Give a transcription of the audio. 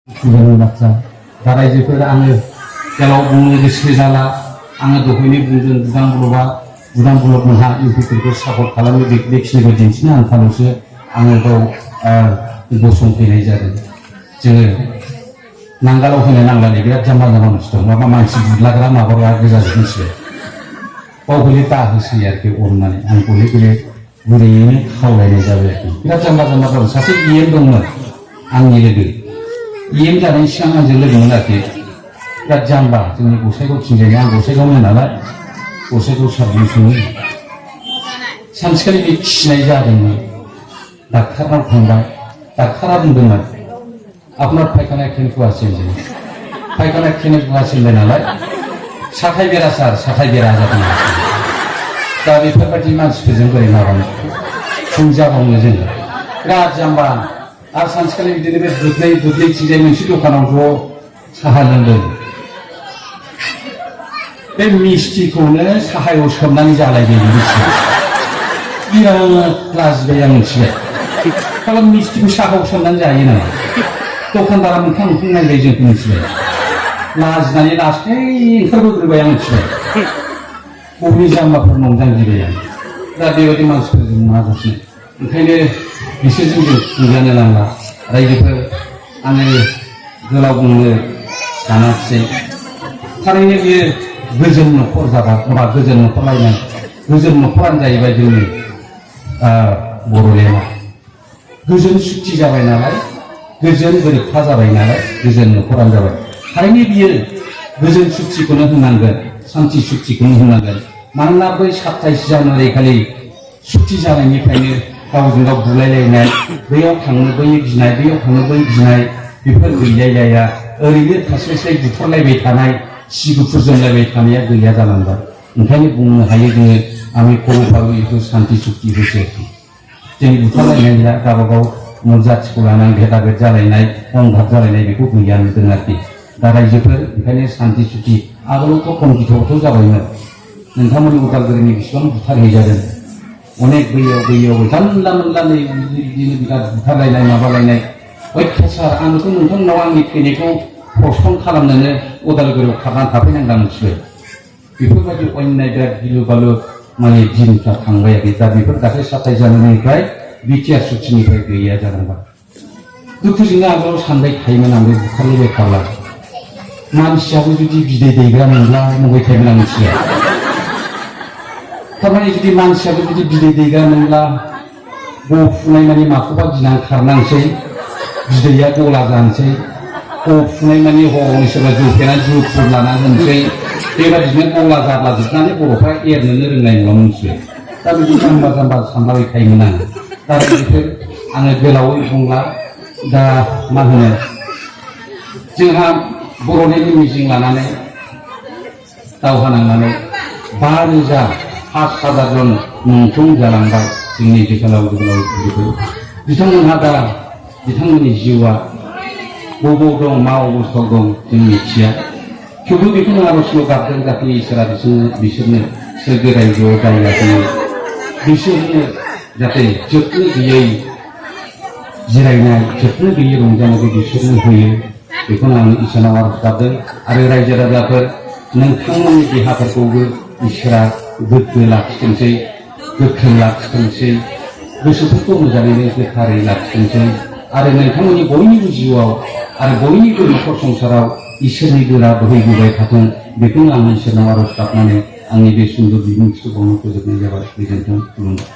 सुबुंनि बाथ्रा दा रायजोफोर आङो जेराव बुंनो गोसो जाला आङो दहायनो बुंदों बुदां ब्लक मोनहा इउपिफोरखौ सापर्ट खालामो बेखिनिखौ दिन्थिनो आंखालावसो आङो गाव गसंफैनाय जादों। जोङो नांगालाव होनो नांलानै बिराद जाम्बा जाम्बा बुस्थु माबा मानसि बुदलाग्रा माबाग्रा गोजा मिथिबाय बावहैले दा होसै आरोखि अननानै आंखौ हले गुरैयैनो खावलायनाय जाबाय आरोखि बिराद जाम्बा जाम्बा दं सासे इएम दंमोन आंनि लोगो इएम जानायनि सिगां आंजों लोगोमोन आरोखि बिराद जाम्बा जोंनि गसाइगाव थिंजायनो आं गसाइगावमोन नालाय गसाइगाव साबडिभिसननि सानसेखालि बे खिनाय जादोंमोन डाक्टारनाव थांबाय डाक्टारा बुंदोंमोन আপনার পায়খানা খেলকু আছে পায়খানা খেলকু আছে নালাय साथाय बेरा सार साथाय बेरा जादों दा बेफोरबायदि मानसिफोरजों बोरै माबानो बुंजाबावनो जोङो बिराद जाम्बा आरो सानसेखालि बिदिनो बे दुब्लि थिंजाय मोनसे दखानाव ज' साहा लोंदों बे मिस्टिखौनो साहायाव सोमनानै जालायदों मिस्टिया बिराद लाजिबाय आं मिथिबाय खालाम मिस्टिखौ साहायाव सोमनानै जायो नामा दखानदारा मोखां मोखां नायबाय जोंखौ मिथिबाय लाजिनानै लासै ओंखारबोग्रोबाय आं मिथिबाय बबेनि जाम्बाफोर नंजांगिबाय आं दा बेबायदि मानसिफोरजों मा जासिनो ओंखायनो बिसोरजों जों खुंजानो नांला रायजोफोर आङो गोलाव बुंनो सानाखिसै थारैनो बेयो गोजोन न'खर जाबा एबा गोजोन न'खर लायनाय गोजोन न'खरानो जाहैबाय जोंनि बर'लेण्डआ गोजोन सुक्ति जाबाय नालाय गोजोन गोरोबथा जाबाय नालाय गोजोन न'खरानो जाबाय थारैनो बियो गोजोन सुक्तिखौनो होनांगोन सान्थि सुक्तिखौनो होनांगोन मानोना बै 27 जानुवारि खालि सुक्ति जानायनिफ्रायनो गावजों गाव बुलायलायनाय बैयाव थांनो बै गिनाय बैयाव थांनो बै गिनाय बेफोर गैलायलाया ओरैनो थास्लायस्लाय बुथारलायबाय थानाय सिगुफुर जोमलायबाय थानाया गैया जालांबाय ओंखायनो बुंनो हायो जोङो आंनि खर'फ्राबो बेखौ सान्थि सुक्ति होसै जोंनि बुथारलायनाया गावबागाव जाथिखौ लानानै भेदाभेद जालायनाय अंघात जालायनाय बेखौ गैया नुदों आरोखि दा रायजोफोर ओंखायनो सान्थि सुक्ति आगोलावथ' खम गिथावथ' जाबायमोन नोंथांमोननि उदालगुरिनि बेसेबां बुथारहैजादों अनेक बैयाव जानला मोनला नै बिदिनो बिराद बुथारलायनाय माबालायनाय अयथासार आंथ' नोंथांनाव आंनि थैनायखौ पस्टपन खालामनोनो उदालगुरियाव खारनानै थाफैनांदों मिथिबाय बेफोरबायदि अन्याय बिराद गिलु बालु माने दिनफ्रा थांबाय आरोखि दा बेफोर दाख्लै 27 जानुवारिनिफ्राय बिटिआर सुक्तिनिफ्राय गैया जालांबाय दुखुजोंनो आगोलाव सानबाय थायोमोन आं बे बुथारलायबाय थाब्ला मानसियाबो जुदि बिदै दैग्रा मोनब्ला नंबाय थायोमोन आं मिथिबाय थारमाने जुदि मानसियाबो जुदि बिदै दैग्रा मोनब्ला गफुनाय माने माखौबा गिनानै खारनांसै बिदैया गला जानोसै गफुनाय माने हरनि सोरबा जौफेनानै जुफुर लानानै होनसै बेबायदिनो गला जाब्ला जोबनानै बर'फ्रा एरनोनो रोंनाय नङा मिथिबाय दा बिदि जाम्बा जाम्बा सानलाबाय थायोमोन आं दा बेफोर आङो गोलावै बुंला दा मा होनो जोंहा बर'नि मिजिं लानानै दावहा नांनानै 5,000 जन मुंख्लं जालांबाय जोंनि जोहोलाव जोहोलावजोफोर बिथांमोनहा दा बिथांमोननि जिउआ बबाव दं मा अबस्थायाव दं जों मिथिया थेवबो बेखौनो आर'जल' गाबदों जाहाथे इसोरा बिसोरनो सोरगो रायजोआव जायगा होयो बिसोरनो जाहाथे जोबनो गैयै जिरायनाय जोबनो गैयै रंजानायखौ बिसोरनो होयो बेखौनो आं इसोरनाव आर'ज गाबदों आरो रायजो राजाफोर नोंथांमोननि देहाफोरखौबो इसोरा गोग्गो लाखिथोंसै गोख्रों लाखिथोंसै गोसोफोरखौ मोजाङैनो गोथारै लाखिथोंसै आरो नोंथांमोननि बयनिबो जिउआव आरो बयनिबो न'खर संसाराव इसोरनि गोरा बोहैबोबाय थाथों बेखौनो आं इसोरनाव आर'ज गाबनानै आंनि बे सुंद' बिबुंथिखौ बावनो फोजोबनाय जाबाय गोजोन्थों खुलुमबाय।